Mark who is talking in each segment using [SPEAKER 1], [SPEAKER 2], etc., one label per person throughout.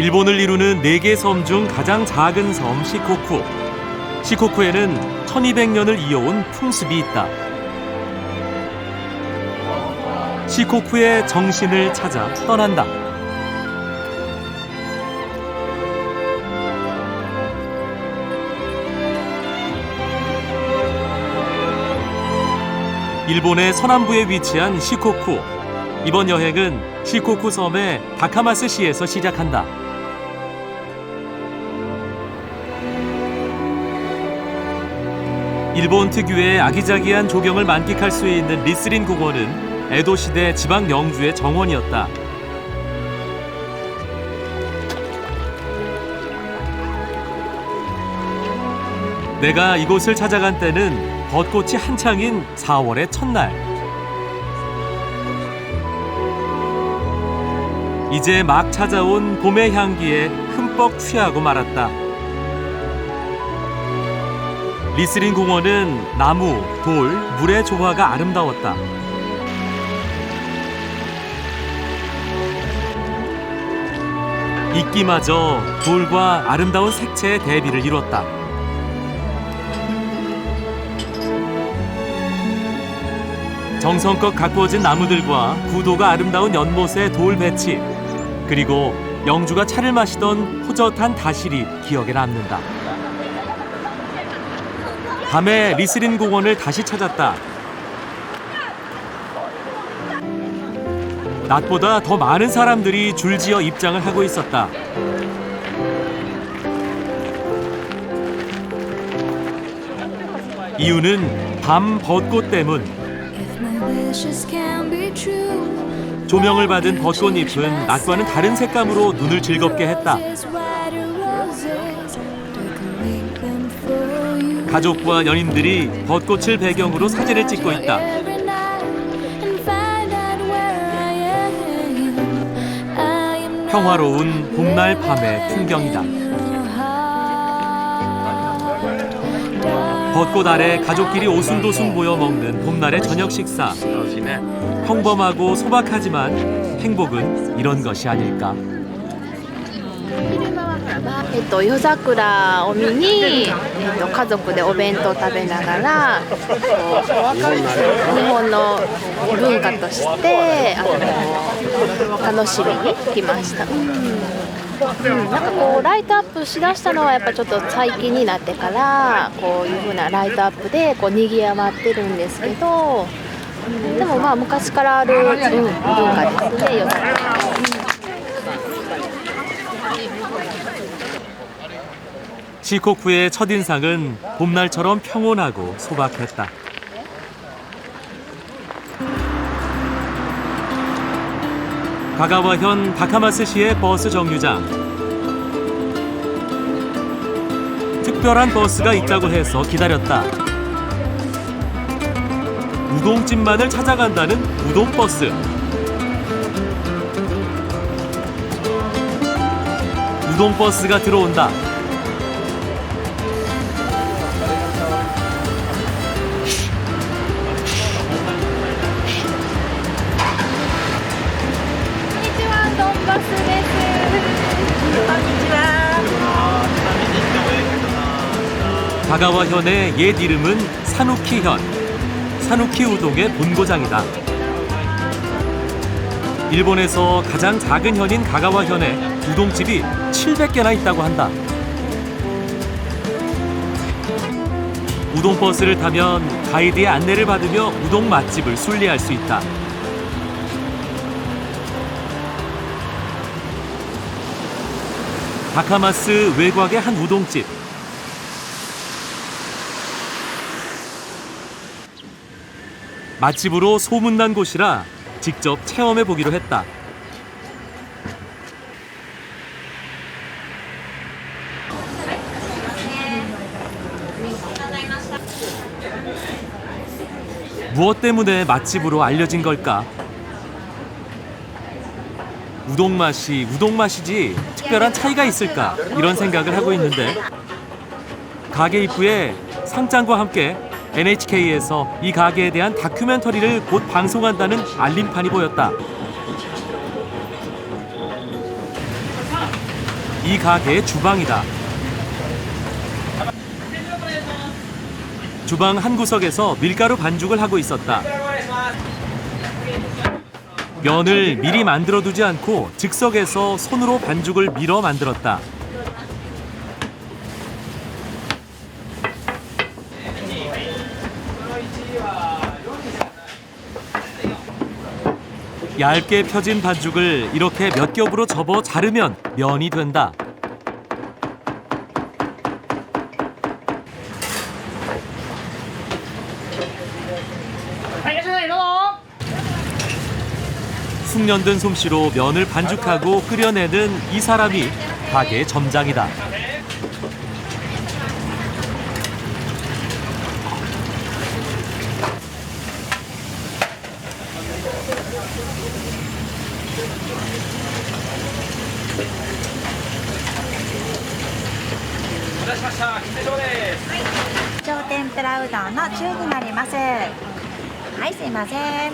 [SPEAKER 1] 일본을 이루는 4개 섬 중 가장 작은 섬 시코쿠. 시코쿠에는 1200년을 이어온 풍습이 있다. 시코쿠의 정신을 찾아 떠난다. 일본의 서남부에 위치한 시코쿠. 이번 여행은 시코쿠 섬의 다카마스시에서 시작한다. 일본 특유의 아기자기한 조경을 만끽할 수 있는 리스린 공원은 에도시대 지방 명주의 정원이었다. 내가 이곳을 찾아간 때는 벚꽃이 한창인 4월의 첫날. 이제 막 찾아온 봄의 향기에 흠뻑 취하고 말았다. 리스린 공원은 나무, 돌, 물의 조화가 아름다웠다. 이끼마저 돌과 아름다운 색채의 대비를 이뤘다. 정성껏 가꾸어진 나무들과 구도가 아름다운 연못의 돌 배치, 그리고 영주가 차를 마시던 호젓한 다실이 기억에 남는다. 밤에 리스린 공원을 다시 찾았다. 낮보다 더 많은 사람들이 줄지어 입장을 하고 있었다. 이유는 밤 벚꽃 때문. 조명을 받은 벚꽃잎은 낮과는 다른 색감으로 눈을 즐겁게 했다. 가족과 연인들이 벚꽃을 배경으로 사진을 찍고 있다. 평화로운 봄날 밤의 풍경이다. 벚꽃 아래 가족끼리 오순도순 모여 먹는 봄날의 저녁 식사. 평범하고 소박하지만 행복은 이런 것이 아닐까.
[SPEAKER 2] 夜桜を見に、家族でお弁当食べながら日本の文化として楽しみに来ました。なんかこうライトアップしだしたのはやっぱちょっと最近になってからこういう風なライトアップでこう賑わってるんですけど、でもまあ昔からある、文化ですね、夜桜。
[SPEAKER 1] 시코쿠의 첫인상은 봄날처럼 평온하고 소박했다. 가가와현 다카마스시의 버스 정류장. 특별한 버스가 있다고 해서 기다렸다. 우동집만을 찾아간다는 우동버스. 우동버스가 들어온다. 가가와현의 옛 이름은 사누키현, 사누키 우동의 본고장이다. 일본에서 가장 작은 현인 가가와현에 우동집이 700개나 있다고 한다. 우동버스를 타면 가이드의 안내를 받으며 우동 맛집을 순례할 수 있다. 다카마스 외곽의 한 우동집. 맛집으로 소문난 곳이라 직접 체험해 보기로 했다. 무엇 때문에 맛집으로 알려진 걸까? 우동 맛이 우동 맛이지 특별한 차이가 있을까? 이런 생각을 하고 있는데 가게 입구에 상장과 함께 NHK에서 이 가게에 대한 다큐멘터리를 곧 방송한다는 알림판이 보였다. 이 가게의 주방이다. 주방 한 구석에서 밀가루 반죽을 하고 있었다. 면을 미리 만들어두지 않고 즉석에서 손으로 반죽을 밀어 만들었다. 얇게 펴진 반죽을 이렇게 몇 겹으로 접어 자르면 면이 된다. 숙련된 솜씨로 면을 반죽하고 끓여내는 이 사람이 가게의 점장이다.
[SPEAKER 3] 天ぷらうどんの中になります。はい、すいません。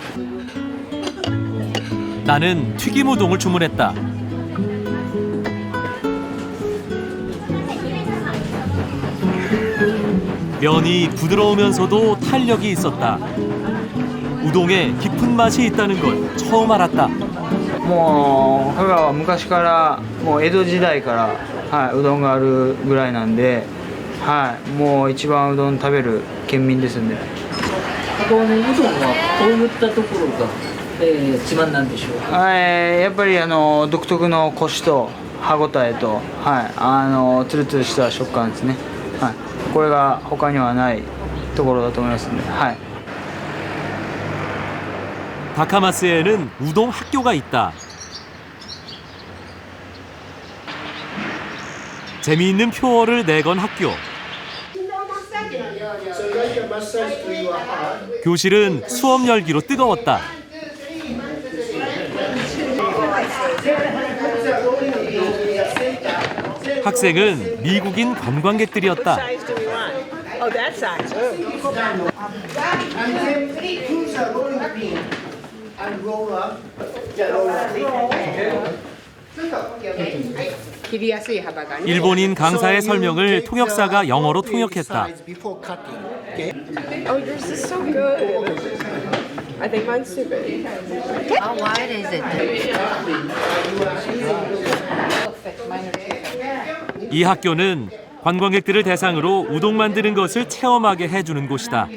[SPEAKER 1] 나는 튀김 우동을 주문했다. 면이 부드러우면서도 탄력이 있었다. 우동에 깊은 맛이 있다는 걸 처음 알았다.
[SPEAKER 4] もう香川は昔からもう江戸時代から、はい、うどんがあるぐらいなんで、はい、もう一番うどん食べる県民ですんで。
[SPEAKER 5] 箱根うどんはどういったところが、自慢なんでしょうか。
[SPEAKER 4] やっぱり独特のコシと歯ごたえと、はい、つるつるした食感ですね。はい、これが他にはないところだと思いますんで、はい。
[SPEAKER 1] 다카마스에는 우동 학교가 있다. 재미있는 표어를 내건 학교. 교실은 수업 열기로 뜨거웠다. 학생은 미국인 관광객들이었다. 일본인 강사의 설명을 통역사가 영어로 통역했다.
[SPEAKER 6] Oh, yours is so good. I think mine's too big.
[SPEAKER 3] How wide is it?
[SPEAKER 1] 이 학교는 관광객들을 대상으로 우동 만드는 것을 체험하게 해주는 곳이다.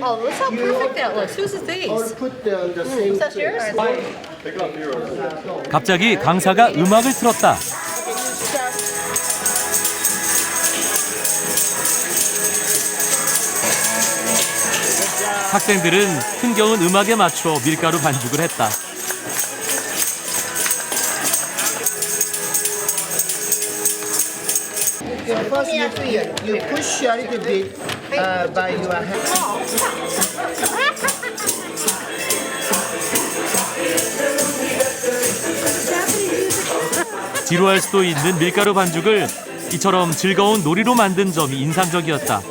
[SPEAKER 3] Oh, look how perfect that looks. Whose is these? Is that yours?
[SPEAKER 1] 갑자기 강사가 음악을 틀었다. 학생들은 흥겨운 음악에 맞춰 밀가루 반죽을 했다.
[SPEAKER 7] First you push a little bit by your hand.
[SPEAKER 1] 지루할 수도 있는 밀가루 반죽을 이처럼 즐거운 놀이로 만든 점이 인상적이었다.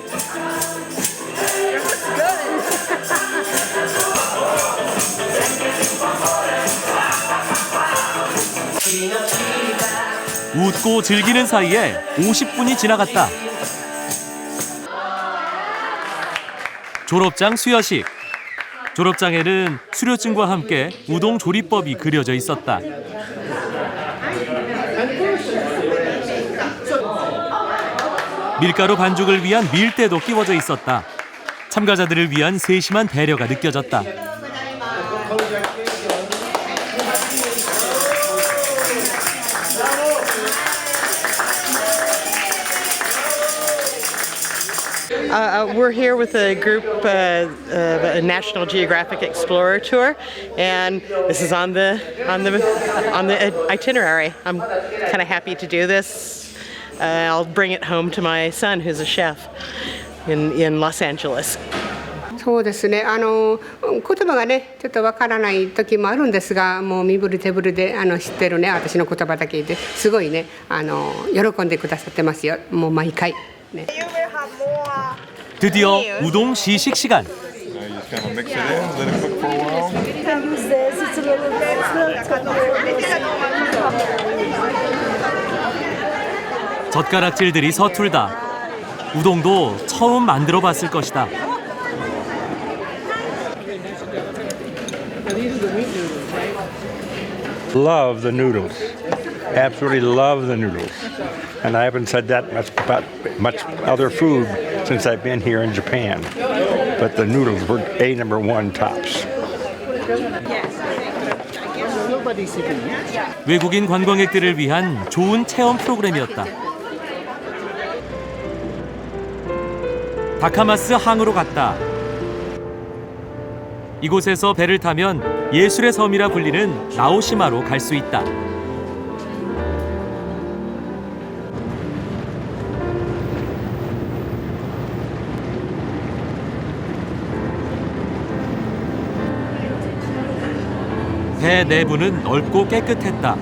[SPEAKER 1] 웃고 즐기는 사이에 50분이 지나갔다. 졸업장 수여식. 졸업장에는 수료증과 함께 우동 조리법이 그려져 있었다. 밀가루 반죽을 위한 밀대도 끼워져 있었다. 참가자들을 위한 세심한 배려가 느껴졌다.
[SPEAKER 8] We're here with a group of a National Geographic Explorer tour, and this is on the itinerary. I'm kind of happy to do this. I'll bring it home to my son, who's a chef in Los Angeles.
[SPEAKER 6] そうですね。言葉がねちょっとわからない時もあるんですが、もう身振り手振りで知ってるね私の言葉だけですごいね喜んでくださってますよ。もう毎回ね。
[SPEAKER 1] 드디어 우동 시식 시간.
[SPEAKER 9] You just kind of mix it in, let it cook for a while.
[SPEAKER 3] You can use this. It's a
[SPEAKER 1] 젓가락질들이 서툴다. 우동도 처음 만들어 봤을 것이다.
[SPEAKER 9] Love the noodles. Absolutely love the noodles. And I haven't said that much about much other food since I've been here in Japan. But the noodles were number one tops.
[SPEAKER 1] 외국인 관광객들을 위한 좋은 체험 프로그램이었다. 다카마스 항으로 갔다. 이곳에서 배를 타면 예술의 섬이라 불리는 나오시마로 갈 수 있다. 배 내부는 넓고 깨끗했다.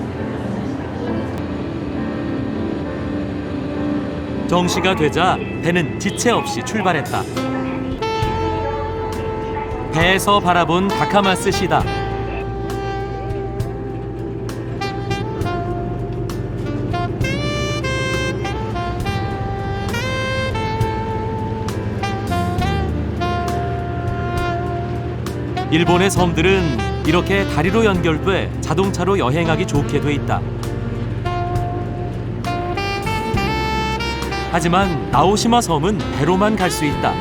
[SPEAKER 1] 정시가 되자 배는 지체 없이 출발했다. 배에서 바라본 다카마스 시다. 일본의 섬들은 이렇게 다리로 연결돼 자동차로 여행하기 좋게 돼 있다. 하지만 나오시마 섬은 배로만 갈 수 있다.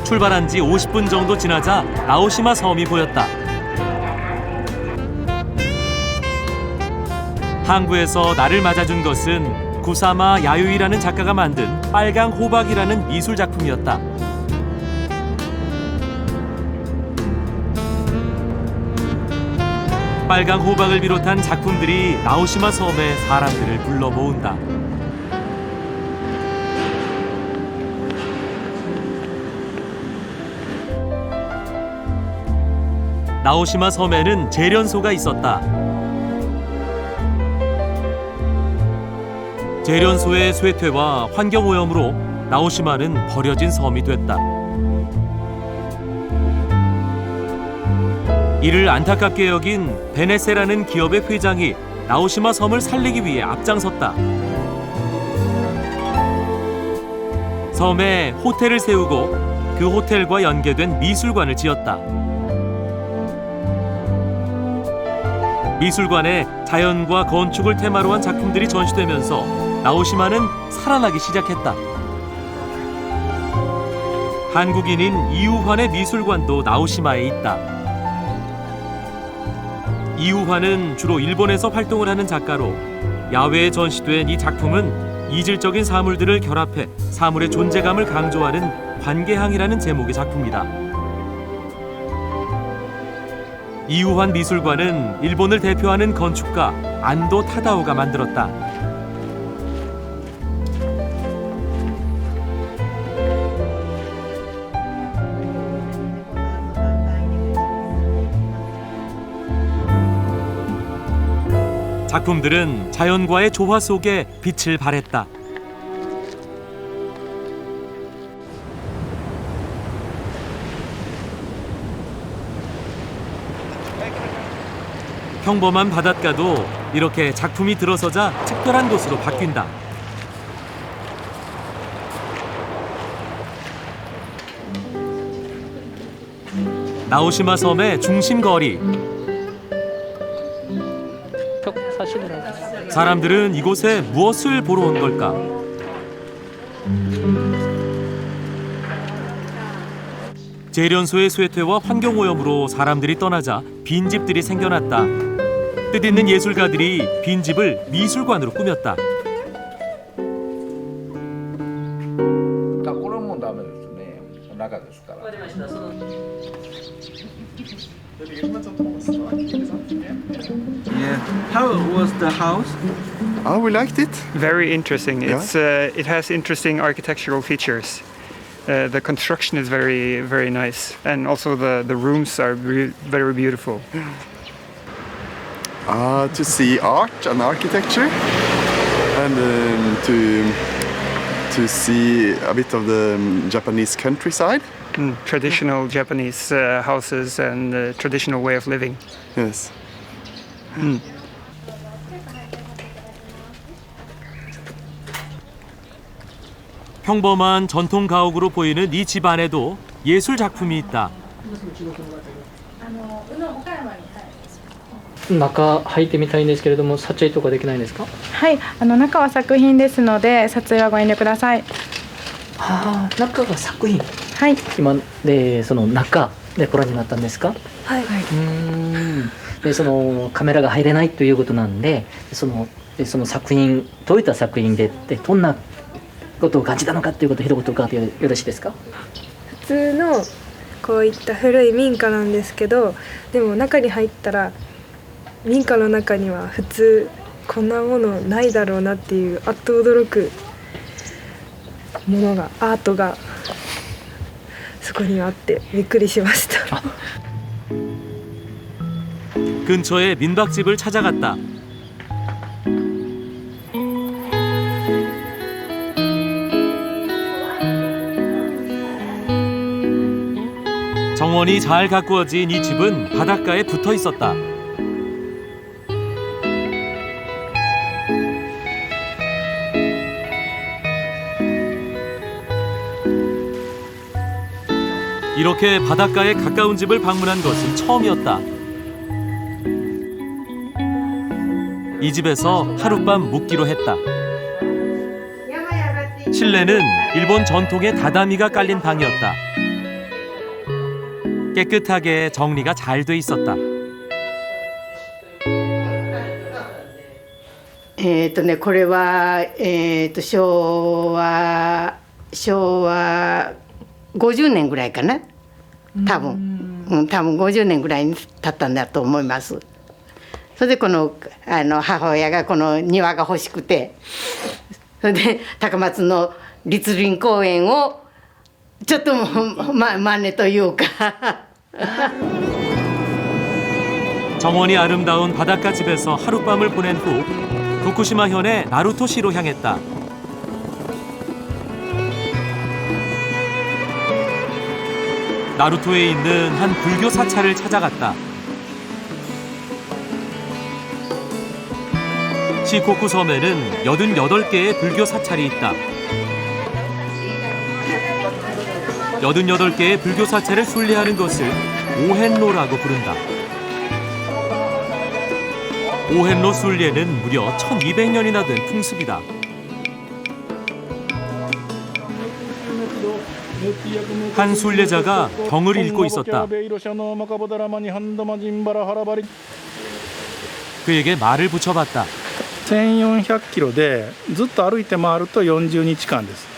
[SPEAKER 1] 출발한 지 50분 정도 지나자 나오시마 섬이 보였다. 항구에서 나를 맞아준 것은 구사마 야유이라는 작가가 만든 빨강 호박이라는 미술 작품이었다. 빨강 호박을 비롯한 작품들이 나오시마 섬에 사람들을 불러 모은다. 나오시마 섬에는 재련소가 있었다. 재련소의 쇠퇴와 환경오염으로 나오시마는 버려진 섬이 됐다. 이를 안타깝게 여긴 베네세라는 기업의 회장이 나오시마 섬을 살리기 위해 앞장섰다. 섬에 호텔을 세우고 그 호텔과 연계된 미술관을 지었다. 미술관에 자연과 건축을 테마로 한 작품들이 전시되면서 나오시마는 살아나기 시작했다. 한국인인 이우환의 미술관도 나오시마에 있다. 이우환은 주로 일본에서 활동을 하는 작가로 야외에 전시된 이 작품은 이질적인 사물들을 결합해 사물의 존재감을 강조하는 관계항이라는 제목의 작품이다. 이우환 미술관은 일본을 대표하는 건축가 안도 타다오가 만들었다. 작품들은 자연과의 조화 속에 빛을 발했다. 평범한 바닷가도 이렇게 작품이 들어서자 특별한 곳으로 바뀐다. 나오시마 섬의 중심 거리. 사람들은 이곳에 무엇을 보러 온 걸까? 재련소의 쇠퇴와 환경오염으로 사람들이 떠나자 빈집들이 생겨났다. 뜻있는 예술가들이 빈집을 미술관으로 꾸몄다.
[SPEAKER 4] Yeah. How was the house?
[SPEAKER 10] Oh, we liked it.
[SPEAKER 11] Very interesting.
[SPEAKER 10] Yeah.
[SPEAKER 11] It has interesting architectural features. The construction is very, very nice, and also the rooms are very beautiful.
[SPEAKER 10] To see art and architecture, and to see a bit of the Japanese countryside.
[SPEAKER 11] traditional Japanese houses and the traditional way of living.
[SPEAKER 10] Yes.
[SPEAKER 1] 평범한 전통 가옥으로 보이는 이 집 안에도 예술 작품이 있다.
[SPEAKER 5] 中入ってみたいんですけれども、撮影とかできないんですか？
[SPEAKER 12] はい、中は作品ですので撮影はご遠慮ください。
[SPEAKER 5] ああ、中が作品。
[SPEAKER 12] はい。
[SPEAKER 5] 今でその中でご覧になったんですか？
[SPEAKER 12] はい。
[SPEAKER 5] でそのカメラが入れないということなんで、その作品どういった作品でどんなことを感じたのかということを一言伺ってよろしいですか？
[SPEAKER 12] 普通のこういった古い民家なんですけど、でも中に入ったら民家の中には普通こんなものないだろうなっていうあっと驚くものがアートがそこにあってびっくりしました。
[SPEAKER 1] 근처에 민박집을 찾아갔다. 정원이 잘 가꾸어진 이 집은 바닷가에 붙어 있었다. 이렇게 바닷가에 가까운 집을 방문한 것은 처음이었다. 이 집에서 하룻밤 묵기로 했다. 실내는 일본 전통의 다다미가 깔린 방이었다. 깨끗하게 정리가 잘 돼 있었다.
[SPEAKER 6] これは昭和50年ぐらいかな。多分50年ぐらいに経ったんだと思います。それでこの母親がこの庭が欲しくて、それで高松の栗林公園をちょっと真似というか。
[SPEAKER 1] 정원이 아름다운 바닷가 집에서 하룻밤을 보낸 후 도쿠시마현의 나루토시로 향했다. 나루토에 있는 한 불교 사찰을 찾아갔다. 시코쿠 섬에는 88개의 불교 사찰이 있다. 88개의 불교 사찰을 순례하는 것을 오헨로라고 부른다. 오헨로 순례는 무려 1200년이나 된 풍습이다. 한 순례자가 경을 읽고 있었다. 그에게 말을 붙여봤다.
[SPEAKER 13] 1400キロでずっと歩いて回ると40日間です。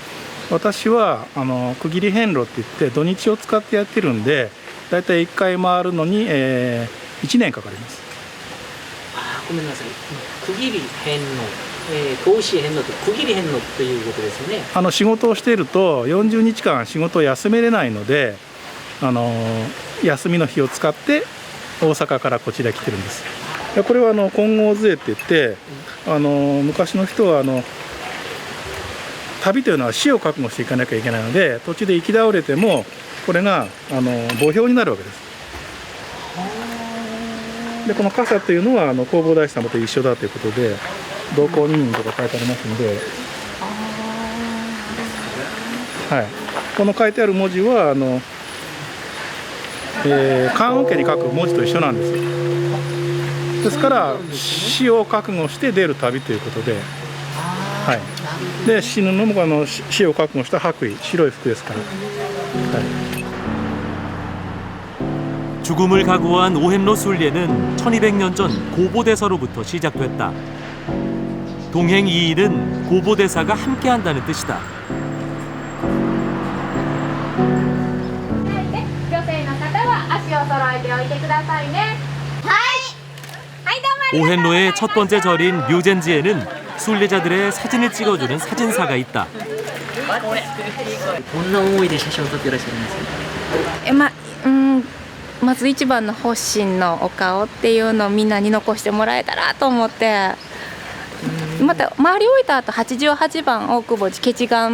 [SPEAKER 13] 私は区切り遍路って言って土日を使ってやってるんで、だいたい1回回るのに、1年かかります。
[SPEAKER 5] ごめんなさい。区切り遍路、投資遍路と区切り遍路ということですね。
[SPEAKER 13] 仕事をしていると40日間仕事を休めれないので、休みの日を使って大阪からこちら来てるんです。これは金剛杖って言って、昔の人は旅というのは死を覚悟していかなきゃいけないので、途中で行き倒れてもこれが墓標になるわけです。でこの傘というのは弘法大師様と一緒だということで同行二人とか書いてありますので、はい、この書いてある文字は棺桶に書く文字と一緒なんですよ。ですから死を覚悟して出る旅ということで、はい、で死ぬのも死を覚悟した白衣白い服ですから。はい
[SPEAKER 1] 죽음을 각오한 오헨로 순례는 1200년 전 고보대사로부터 시작됐다. 동행 2인은 고보대사가 함께한다는 뜻이다. 오헨로의 첫 번째 절인 류젠지에는 순례자들의 사진을 찍어주는 사진사가 있다.
[SPEAKER 5] どんな思いで写真を撮っていらっしゃるんですか？
[SPEAKER 2] まず一番の発心のお顔っていうのをみんなに残してもらえたらと思って
[SPEAKER 14] また周り降りた後88番大久保池ケ岩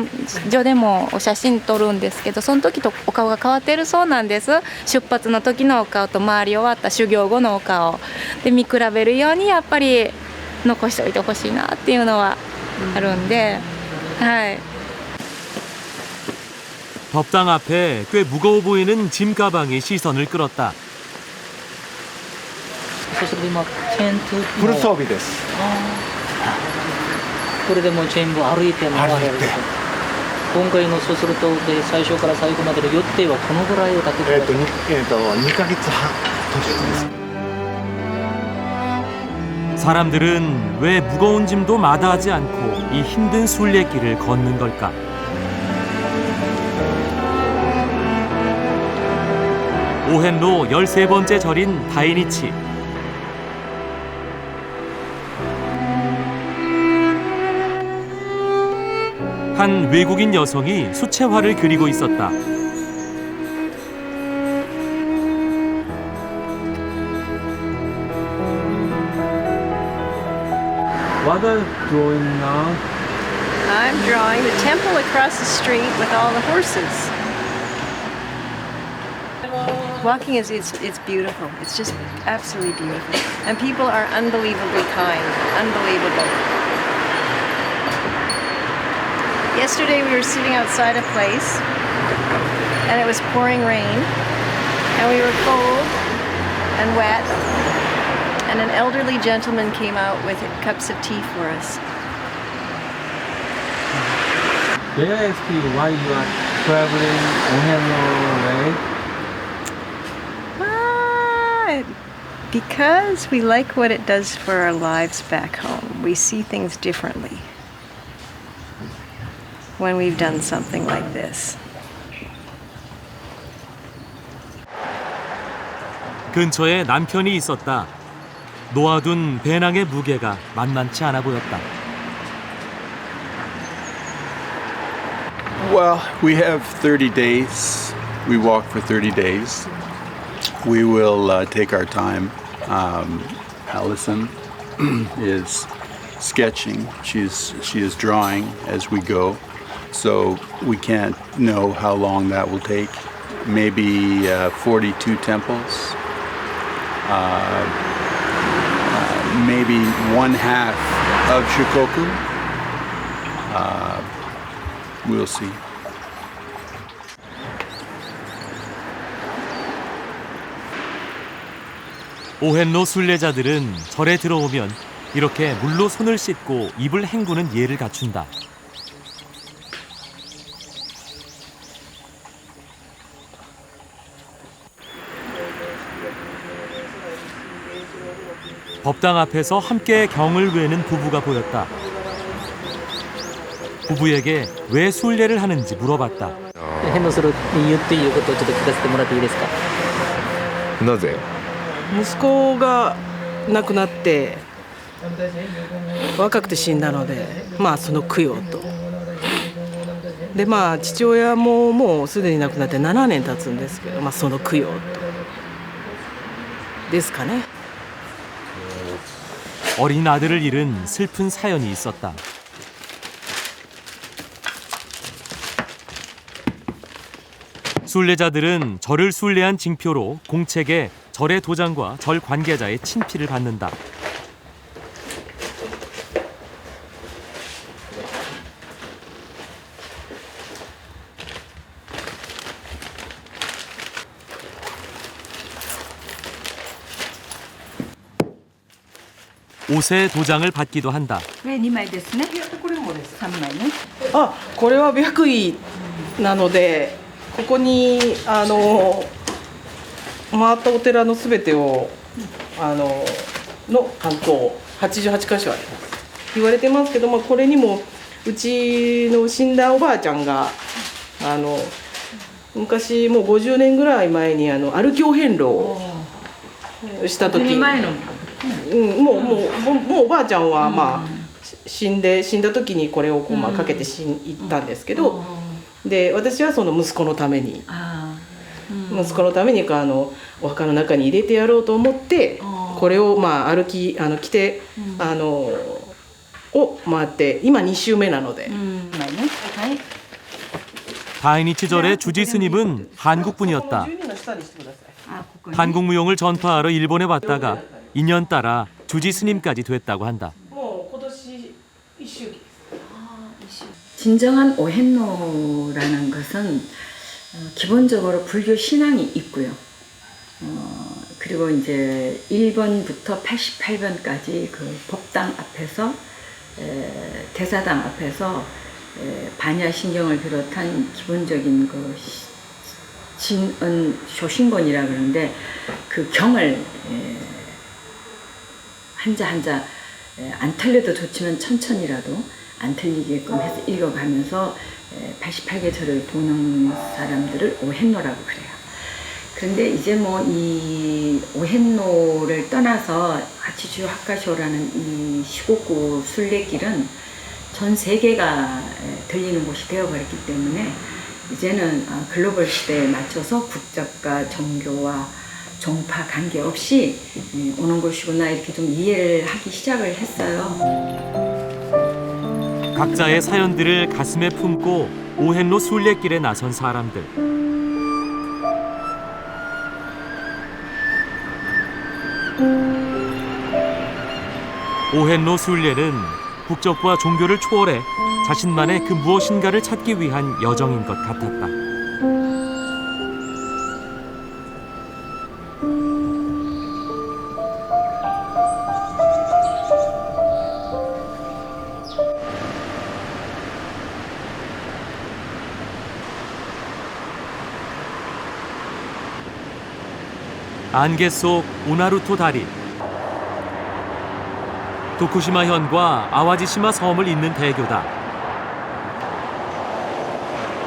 [SPEAKER 14] 所でもお写真撮るんですけど、その時とお顔が変わってるそうなんです。出発の時のお顔と周り終わった修行後のお顔で見比べるようにやっぱり残しておいてほしいなっていうのはあるんで、はい。
[SPEAKER 1] 법당 앞에 꽤 무거워 보이는 짐 가방이 시선을 끌었다.
[SPEAKER 5] そうすると今テントの
[SPEAKER 10] フル装備です。
[SPEAKER 5] これでもう全部歩いて回れると。今回のそうするとで最初から最後までの予定はどのぐらいをかけて
[SPEAKER 10] 2ヶ月半です。
[SPEAKER 1] 사람들은 왜 무거운 짐도 마다하지 않고 이 힘든 순례길을 걷는 걸까? 오헨로 13번째 절인 다이니치. 한 외국인 여성이 수채화를 그리고 있었다.
[SPEAKER 4] What are you drawing now?
[SPEAKER 3] I'm drawing the temple across the street with all the horses. Walking it's beautiful. It's just absolutely beautiful. And people are unbelievably kind. Unbelievable. Yesterday we were sitting outside a place and it was pouring rain and we were cold and wet and an elderly gentleman came out with cups of tea for us.
[SPEAKER 4] May I ask you why you are traveling Ohenro way?
[SPEAKER 3] Because we like what it does for our lives back home. We see things differently when we've done something like this.
[SPEAKER 1] 근처에 남편이 있었다. 놓아둔 배낭의 무게가 만만치 않아 보였다.
[SPEAKER 10] Well, we have 30 days. We walk for 30 days. We will take our time. Allison is sketching. She is drawing as we go. So we can't know how long that will take. Maybe 42 temples. Maybe one half of Shikoku. We'll see.
[SPEAKER 1] 오헨로 순례자들은 절에 들어오면 이렇게 물로 손을 씻고 입을 헹구는 예를 갖춘다. 법당 앞에서 함께 경을 외는 부부가 보였다. 부부에게 왜 순례를 하는지 물어봤다.
[SPEAKER 5] 返納する理由っていうことをちょっと聞かせてもらっていいですか？
[SPEAKER 15] なぜ？
[SPEAKER 16] 息子が亡くなって若くて死んだので、まあその供養とで、まあ父親ももうすでに亡くなって7年経つんですけど、まあその供養とですかね。
[SPEAKER 1] 어린 아들을 잃은 슬픈 사연이 있었다. 순례자들은 절을 순례한 징표로 공책에 절의 도장과 절 관계자의 친필을 받는다. 옷에 도장을 받기도 한다.
[SPEAKER 3] これ2枚ですね。これもです。3枚ね。
[SPEAKER 16] あ、これは白衣なので、ここに回ったお寺のすべてをの関東88カ所あります。言われてますけども、これにもうちの死んだおばあちゃんが昔もう50年ぐらい前に歩きお遍路をした時。もうおばあちゃんはまあ死んだ時にこれをこうまあかけて行ったんですけど、で私はその息子のためにお墓の中に入れてやろうと思ってこれをまあ着てを回って今2周目なので。
[SPEAKER 1] 다이니치 절의 주지 스님은 한국분이었다. 한국 무용을 전파하러 일본에 왔다가 인연 따라 주지 스님까지 됐다고 한다.
[SPEAKER 17] 진정한 오헨노라는 것은 기본적으로 불교 신앙이 있고요. 그리고 이제 1번부터 88번까지 그 법당 앞에서 대사당 앞에서 반야신경을 비롯한 기본적인 그 진언 쇼신곤이라 그러는데 그 경을 한자 한자 안 틀려도 좋지만 천천히라도 안 틀리게끔 해서 읽어가면서 88개 절을 보는 사람들을 오헨노라고 그래요. 그런데 이제 뭐 이 오헨노를 떠나서 하치주 하카쇼라는 이 시곡구 순례길은 전 세계가 들리는 곳이 되어버렸기 때문에 이제는 글로벌 시대에 맞춰서 국적과 종교와 종파 관계없이 오는 곳이구나 이렇게 좀 이해를 하기 시작을 했어요.
[SPEAKER 1] 각자의 사연들을 가슴에 품고 오헨노 순례길에 나선 사람들. 오헨노 순례는 국적과 종교를 초월해 자신만의 그 무엇인가를 찾기 위한 여정인 것 같았다. 안개 속 우나루토 다리. 도쿠시마현과 아와지시마 섬을 잇는 대교다.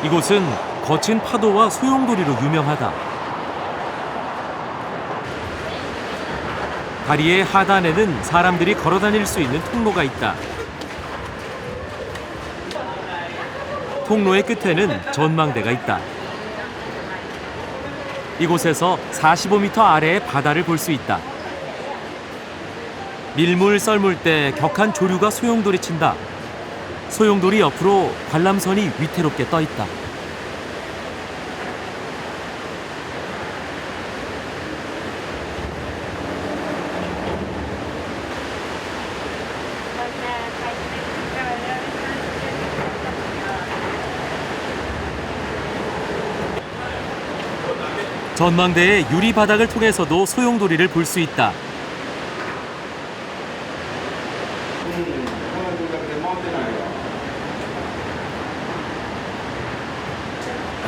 [SPEAKER 1] 이곳은 거친 파도와 소용돌이로 유명하다. 다리의 하단에는 사람들이 걸어 다닐 수 있는 통로가 있다. 통로의 끝에는 전망대가 있다. 이곳에서 45m 아래의 바다를 볼 수 있다. 밀물 썰물 때 격한 조류가 소용돌이 친다. 소용돌이 옆으로 관람선이 위태롭게 떠 있다. 전망대의 유리 바닥을 통해서도 소용돌이를 볼 수 있다.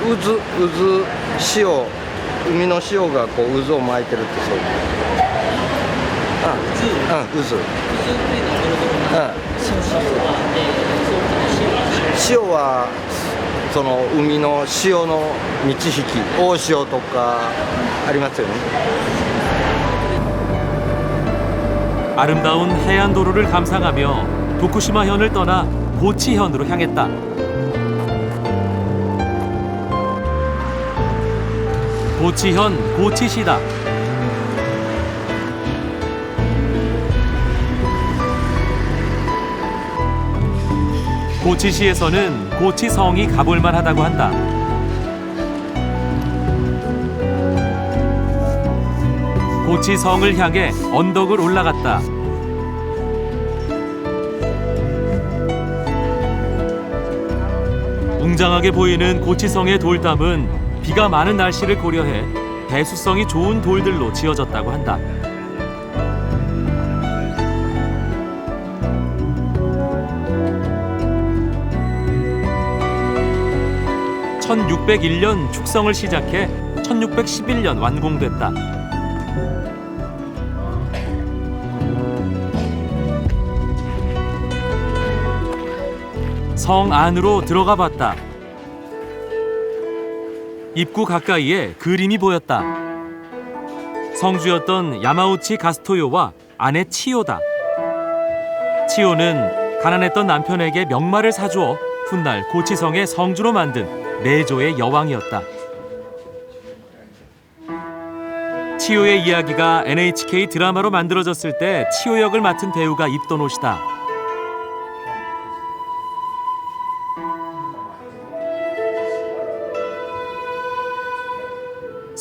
[SPEAKER 18] 渦、潮、海の潮がこう渦を巻いてるってそう。渦。潮はその海の潮の満ち引き、大潮とかありますよね。
[SPEAKER 1] 아름다운 해안도로를 감상하며 도쿠시마현을 떠나 고치현으로 향했다. 고치현 고치시다. 고치시에서는 고치성이 가볼만 하다고 한다. 고치성을 향해 언덕을 올라갔다. 웅장하게 보이는 고치성의 돌담은 비가 많은 날씨를 고려해 배수성이 좋은 돌들로 지어졌다고 한다. (1601년) 축성을 시작해 1611년 완공됐다. 성 안으로 들어가 봤다. 입구 가까이에 그림이 보였다. 성주였던 야마우치 가스토요와 아내 치요다. 치요는 가난했던 남편에게 명마를 사주어 훗날 고치성의 성주로 만든 내조의 여왕이었다. 치요의 이야기가 NHK 드라마로 만들어졌을 때 치요 역을 맡은 배우가 입던 옷이다.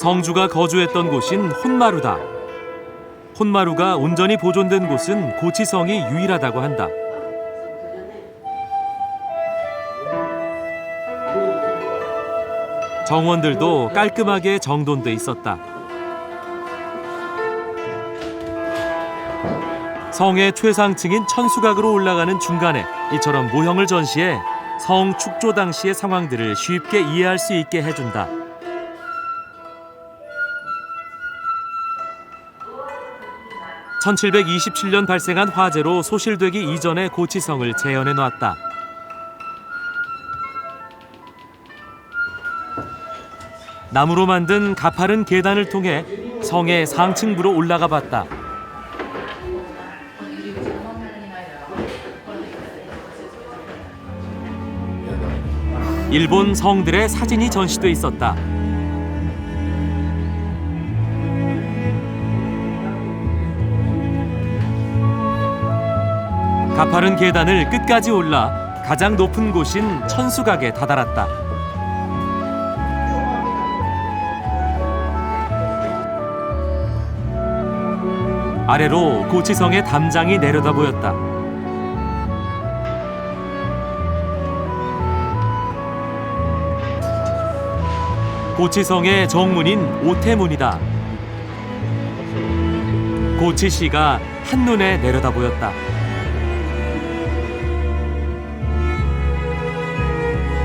[SPEAKER 1] 성주가 거주했던 곳인 혼마루다. 혼마루가 온전히 보존된 곳은 고치성이 유일하다고 한다. 정원들도 깔끔하게 정돈돼 있었다. 성의 최상층인 천수각으로 올라가는 중간에 이처럼 모형을 전시해 성 축조 당시의 상황들을 쉽게 이해할 수 있게 해준다. (1727년) 발생한 화재로 소실되기 이전의 고치성을 재현해 놨다. 나무로 만든 가파른 계단을 통해 성의 상층부로 올라가 봤다. 일본 성들의 사진이 전시돼 있었다. 가파른 계단을 끝까지 올라 가장 높은 곳인 천수각에 다다랐다. 아래로 고치성의 담장이 내려다 보였다. 고치성의 정문인 오태문이다. 고치시가 한눈에 내려다 보였다.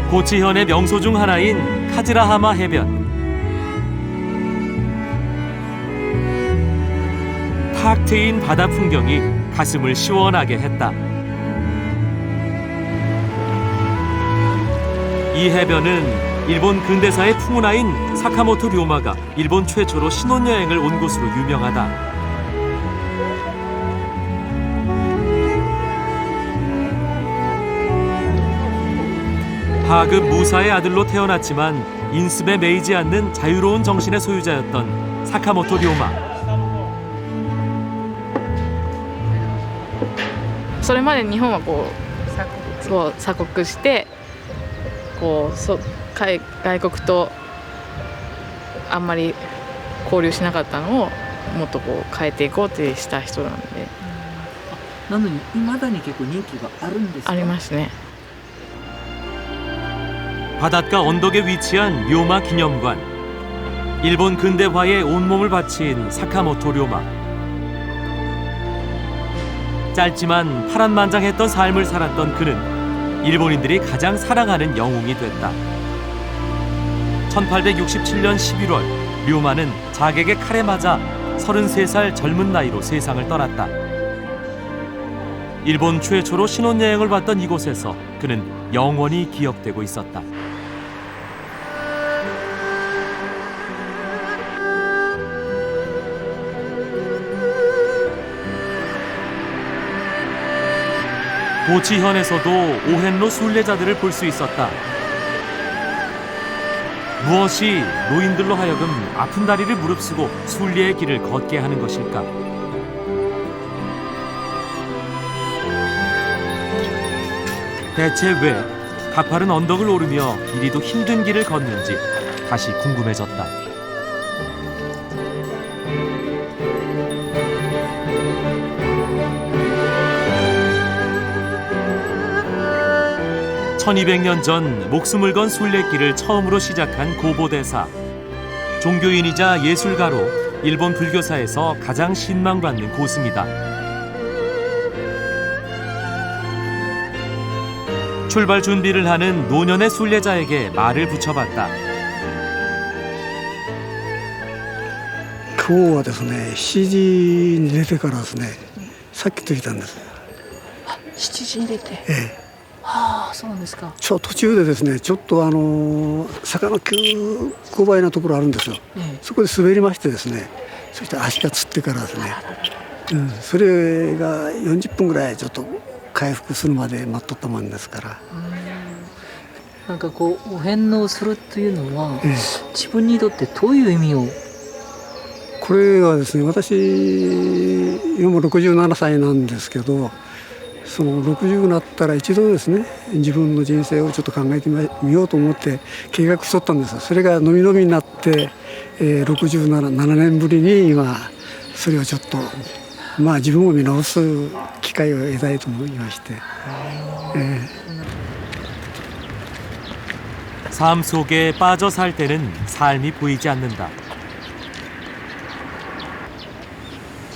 [SPEAKER 1] 고치현의 명소 중 하나인 카즈라하마 해변. 탁 트인 바다 풍경이 가슴을 시원하게 했다. 이 해변은 일본 근대사의 풍운하인 사카모토 료마가 일본 최초로 신혼여행을 온 곳으로 유명하다. 하급 무사의 아들로 태어났지만 인습에 매이지 않는 자유로운 정신의 소유자였던 사카모토 료마.
[SPEAKER 19] それまで日本はこう鎖国してこう外国とあんまり交流しなかったのをもっとこう変えていこうってした人なんで。
[SPEAKER 5] なのに未だに結構人気があるんですか？
[SPEAKER 19] ありますね。
[SPEAKER 1] 바닷가 언덕에 위치한 료마 기념관. 일본 근대화에 온몸을 바친 사카모토 료마. 짧지만 파란만장했던 삶을 살았던 그는 일본인들이 가장 사랑하는 영웅이 됐다. 1867년 11월 료마는 자객의 칼에 맞아 33살 젊은 나이로 세상을 떠났다. 일본 최초로 신혼여행을 왔던 이곳에서 그는 영원히 기억되고 있었다. 고치현에서도 오헨로 순례자들을 볼 수 있었다. 무엇이 노인들로 하여금 아픈 다리를 무릅쓰고 순례의 길을 걷게 하는 것일까? 대체 왜 가파른 언덕을 오르며 이리도 힘든 길을 걷는지 다시 궁금해졌다. (1200년) 전 목숨을 건 순례길을 처음으로 시작한 고보대사. 종교인이자 예술가로 일본 불교사에서 가장 신망받는 고승이다. 출발 준비를 하는 노년의 순례자에게 말을 붙여봤다.
[SPEAKER 20] 今日はですね、7時に出てからですね、さっき着いたんです。
[SPEAKER 5] 7時に出て。
[SPEAKER 20] ええ。
[SPEAKER 5] ああ、そうなんですか。
[SPEAKER 20] 途中でですね、ちょっと坂の急勾配なところあるんですよ。そこで滑りましてですね、そして足がつってからですね、それが40分ぐらいちょっと回復するまで待っとったもんですから。
[SPEAKER 5] なんかこうお返納するというのは、自分にとってどういう意味を？
[SPEAKER 20] これはですね、私今も67歳なんですけど、その60になったら一度ですね自分の人生をちょっと考えてみようと思って計画しとったんです。それがのみのみになって、67年ぶりに今それをちょっと自分を見直す機会を得たいと思いまして、
[SPEAKER 1] 삶 속에 빠져 살 때는 삶이 보이지 않는다.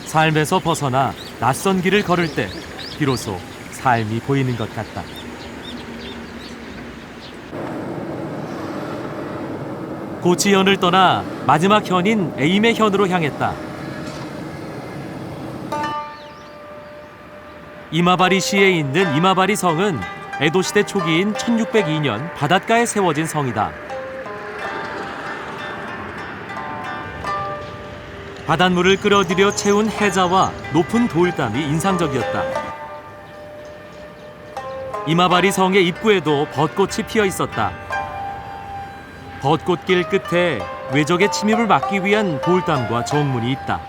[SPEAKER 1] 삶에서 벗어나 낯선 길을 걸을 때 비로소 삶이 보이는 것 같다. 고치현을 떠나 마지막 현인 에임의 현으로 향했다. 이마바리시에 있는 이마바리 성은 에도시대 초기인 1602년 바닷가에 세워진 성이다. 바닷물을 끌어들여 채운 해자와 높은 돌담이 인상적이었다. 이마바리 성의 입구에도 벚꽃이 피어 있었다. 벚꽃길 끝에 외적의 침입을 막기 위한 돌담과 정문이 있다.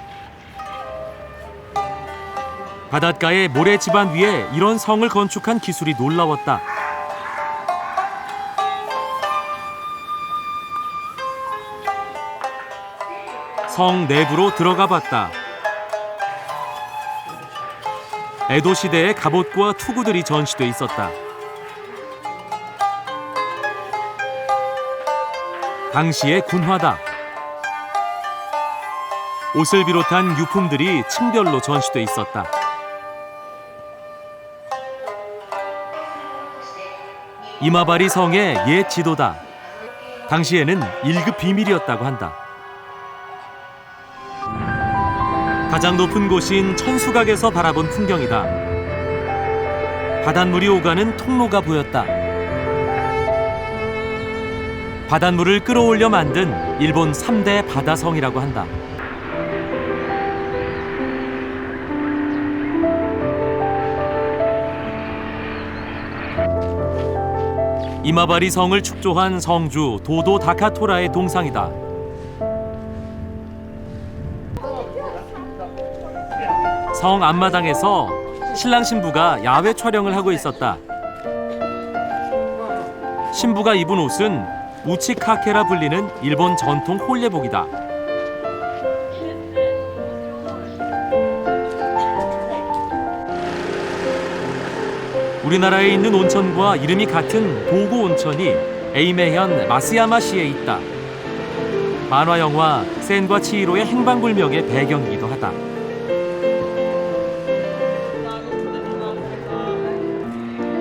[SPEAKER 1] 바닷가의 모래 지반 위에 이런 성을 건축한 기술이 놀라웠다. 성 내부로 들어가 봤다. 에도 시대의 갑옷과 투구들이 전시돼 있었다. 당시의 군화다. 옷을 비롯한 유품들이 층별로 전시돼 있었다. 이마바리 성의 옛 지도다. 당시에는 1급 비밀이었다고 한다. 가장 높은 곳인 천수각에서 바라본 풍경이다. 바닷물이 오가는 통로가 보였다. 바닷물을 끌어올려 만든 일본 3대 바다성이라고 한다. 이마바리 성을 축조한 성주 도도 다카토라의 동상이다. 성 앞마당에서 신랑 신부가 야외 촬영을 하고 있었다. 신부가 입은 옷은 우치카케라 불리는 일본 전통 홀레복이다. 우리나라에 있는 온천과 이름이 같은 도고 온천이 에이메현 마스야마시에 있다. 만화 영화 센과 치히로의 행방불명의 배경이기도 하다.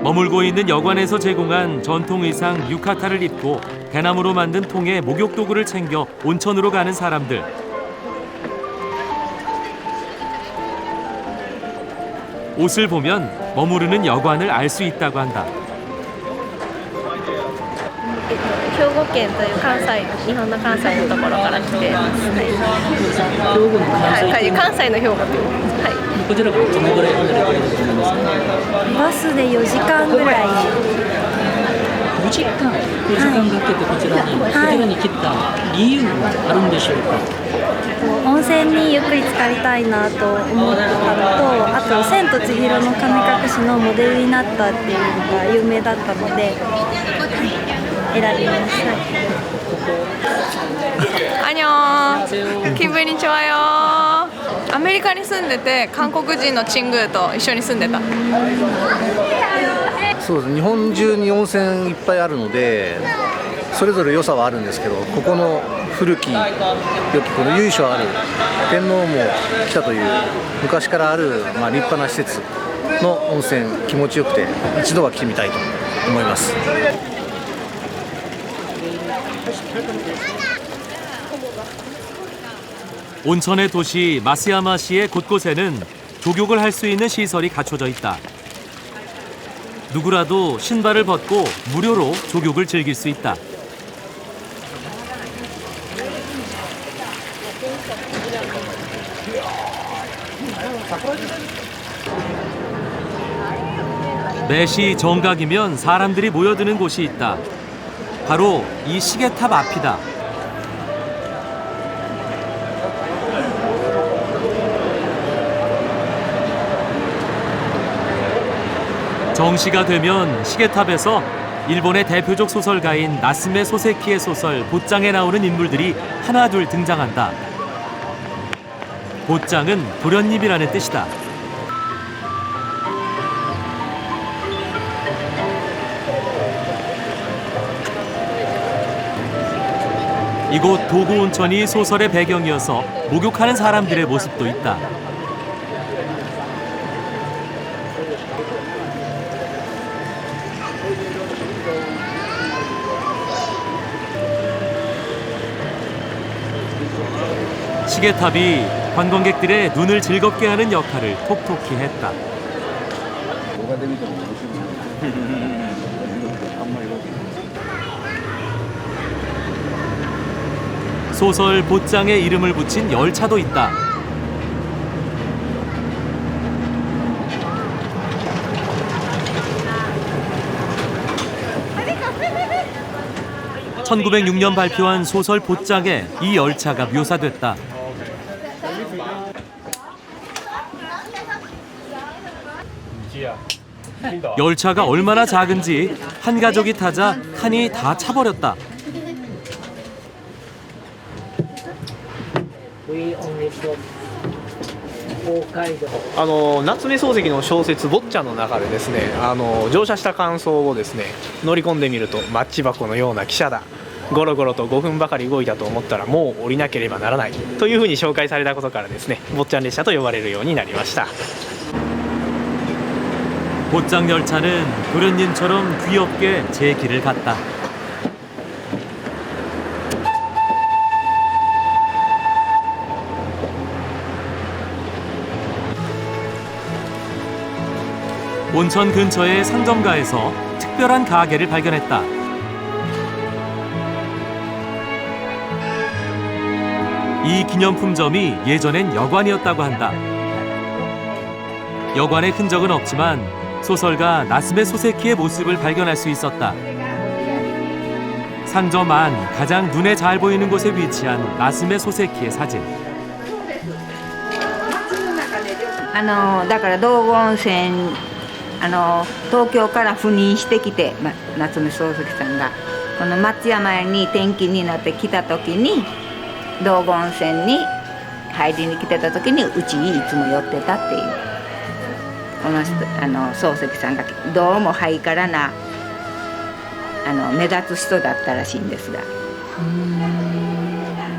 [SPEAKER 1] 머물고 있는 여관에서 제공한 전통 의상 유카타를 입고 대나무로 만든 통에 목욕 도구를 챙겨 온천으로 가는 사람들. 옷을 보면 머무르는 여관을 알 수 있다고 한다.
[SPEAKER 2] 兵庫県という関西、日本の関西のところから来てます。関西の兵庫という。
[SPEAKER 5] こちらからどのぐらい離れてると思いますか？
[SPEAKER 21] バスで4時間ぐらい。
[SPEAKER 5] 4時間かけてこちらに来た理由はあるんでしょうか？
[SPEAKER 21] 温泉にゆっくり浸かりたいなと思ったのと、あと「千と千尋の神隠し」のモデルになったっていうのが有名だったので選びました。
[SPEAKER 22] アニョン、気分にちはよ。アメリカに住んでて韓国人のチングーと一緒に住んでた。
[SPEAKER 23] そうです。日本中に温泉いっぱいあるのでそれぞれ良さはあるんですけど、ここの古き良きこの由緒ある天皇も来たという昔からある、立派な施設の温泉気持ちよくて一度は来てみたいと思います。
[SPEAKER 1] 온천의 도시 마스야마시의 곳곳에는 조격을 할 수 있는 시설이 갖춰져 있다. 누구라도 신발을 벗고 무료로 조격을 즐길 수 있다. 매시 정각이면 사람들이 모여드는 곳이 있다. 바로 이 시계탑 앞이다. 정시가 되면 시계탑에서 일본의 대표적 소설가인 나스메 소세키의 소설 보짱에 나오는 인물들이 하나둘 등장한다. 보짱은 도련님이라는 뜻이다. 이곳 도구온천이 소설의 배경이어서 목욕하는 사람들의 모습도 있다. 시계탑이 관광객들의 눈을 즐겁게 하는 역할을 톡톡히 했다. 소설 보짱에 이름을 붙인 열차도 있다. (1906년) 발표한 소설 보짱에 이 열차가 묘사됐다. 열차가 얼마나 작은지 한 가족이 타자 칸이 다 차버렸다.
[SPEAKER 7] 夏目漱石の小説「坊ちゃん」の中でですね乗車した感想をですね乗り込んでみるとマッチ箱のような汽車だゴロゴロと5分ばかり動いたと思ったらもう降りなければならないというふうに紹介されたことからですね坊ちゃん列車と呼ばれるようになりました。
[SPEAKER 1] 보짱 열차는 도련님처럼 귀엽게 제 길을 갔다. 온천 근처의 상점가에서 특별한 가게를 발견했다. 이 기념품점이 예전엔 여관이었다고 한다. 여관의 흔적은 없지만 소설가 나스메 소세키의 모습을 발견할 수 있었다. 상점 안 가장 눈에 잘 보이는 곳에 위치한 나스메 소세키의 사진.
[SPEAKER 8] だから道後温泉東京から赴任してきて、夏目漱石さんがこの松山に転勤になってきた時に道後温泉に入りに来てた時にうちにいつも寄ってたっていう。 この人漱石さんがどうもハイカラな目立つ人だったらしいんですが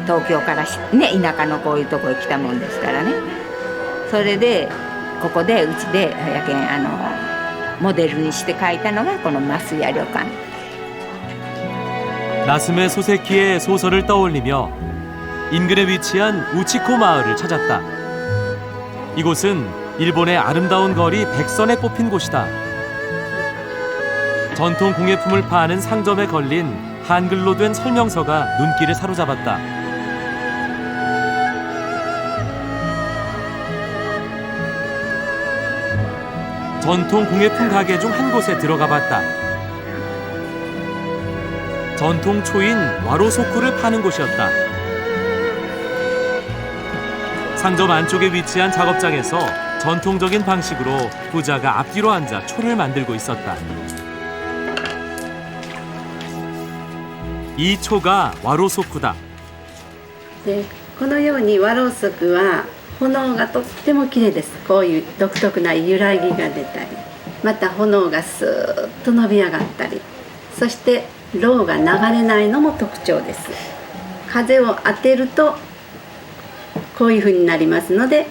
[SPEAKER 8] 東京からね田舎のこういうところに来たもんですからねそれでここでうちでやけんモデルにして書いたのがこの増屋旅館
[SPEAKER 1] 나스메 소세키의 소설을 떠올리며 인근에 위치한 우치코 마을을 찾았다. 이곳은 일본의 아름다운 거리 백선에 뽑힌 곳이다. 전통 공예품을 파는 상점에 걸린 한글로 된 설명서가 눈길을 사로잡았다. 전통 공예품 가게 중 한 곳에 들어가 봤다. 전통 초인 와로소쿠를 파는 곳이었다. 상점 안쪽에 위치한 작업장에서 전통적인 방식으로 부자가 앞뒤로 앉아 초를 만들고 있었다. 이 초가 와로소쿠다.
[SPEAKER 9] このようにワロソクは炎がとっても綺麗です。こういう独特な揺らぎが出たり、また炎がスーッと伸び上がったり、そしてろうが流れないのも特徴です。風を当てるとこういう風になりますので、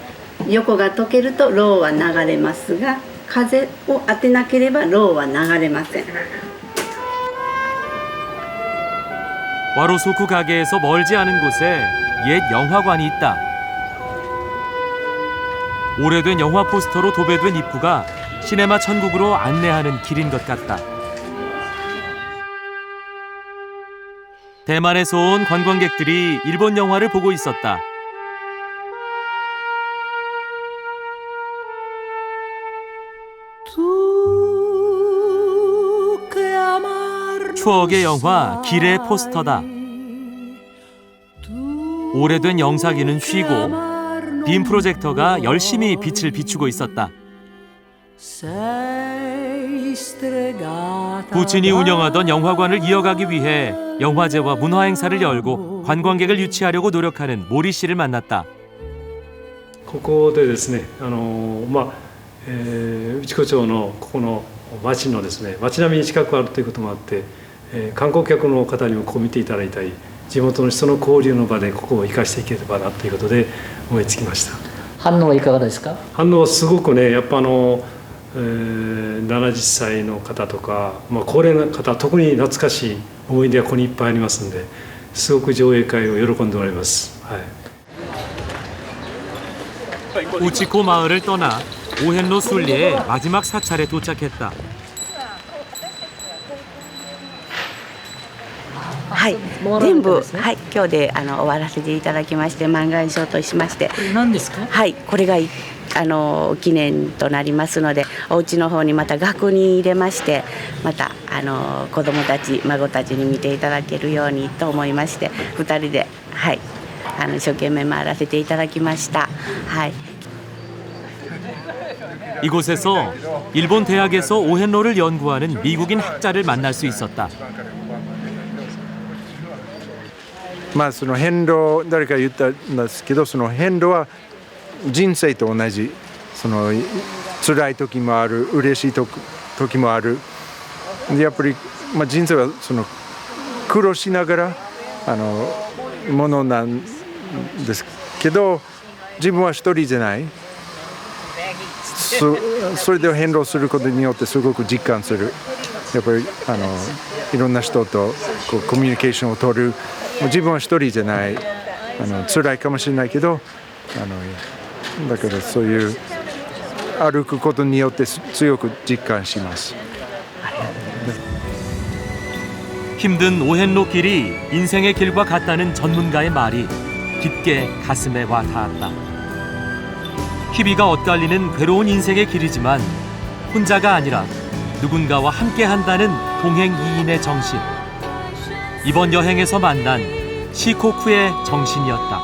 [SPEAKER 9] 横が溶けるとろうは流れますが、風を当てなければろうは流れません。
[SPEAKER 1] 와로소쿠 가게에서 멀지 않은 곳에 옛 영화관이 있다. 오래된 영화 포스터로 도배된 입구가 시네마 천국으로 안내하는 길인 것 같다. 대만에서 온 관광객들이 일본 영화를 보고 있었다. 추억의 영화 길의 포스터다. 오래된 영사기는 쉬고 빔 프로젝터가 열심히 빛을 비추고 있었다. 부친이 운영하던 영화관을 이어가기 위해 영화제와 문화 행사를 열고 관광객을 유치하려고 노력하는 모리 씨를 만났다.
[SPEAKER 6] ここでですね、内子町のここの町のですね、町並みに近くあるということもあって、観光客の方にもここを見ていただいたり、地元の人の交流の場でここを生かしていければなということで思いつきました。
[SPEAKER 5] 反応はいかがですか？
[SPEAKER 6] 反応はすごくね、やっぱ70歳の方とか、高齢な方、特に懐かしい思い出がここにいっぱいありますので、すごく上映会を喜んでおります。はい。
[SPEAKER 1] 우치코 마을을 떠나 오헨로 순리의 마지막 사찰에 도착했다.
[SPEAKER 11] はい、全部、はい、今日で終わらせていただきまして、満願書としまして。
[SPEAKER 5] 何ですか？
[SPEAKER 11] はい、これが記念となりますので、お家の方にまた額に入れまして、また子供たち、孫たちに見ていただけるようにと思いまして、2人で、はい、一生懸命回らせていただきました。はい。
[SPEAKER 1] 이곳에서 일본 대학에서 오헨로를 연구하는 미국인 학자를 만날 수 있었다.
[SPEAKER 12] その変動、誰か言ったんですけど、その変動は人生と同じ。その辛い時もある、嬉しい時もある。やっぱり人生はその苦労しながらものなんですけど、自分は一人じゃない。 それで変動することによってすごく実感する。やっぱりいろんな人とコミュニケーションを取る。自分は一人じゃない。辛いかもしれないけど、だからそういう歩くことによって強く実感します。
[SPEAKER 1] 힘든 오헨로 길이 인생의 길과 같다는 전문가의 말이 깊게 가슴에 와 닿았다. 희비가 엇갈리는 괴로운 인생의 길이지만 혼자가 아니라 누군가와 함께한다는 동행 2인의 정신. 이번 여행에서 만난 시코쿠의 정신이었다.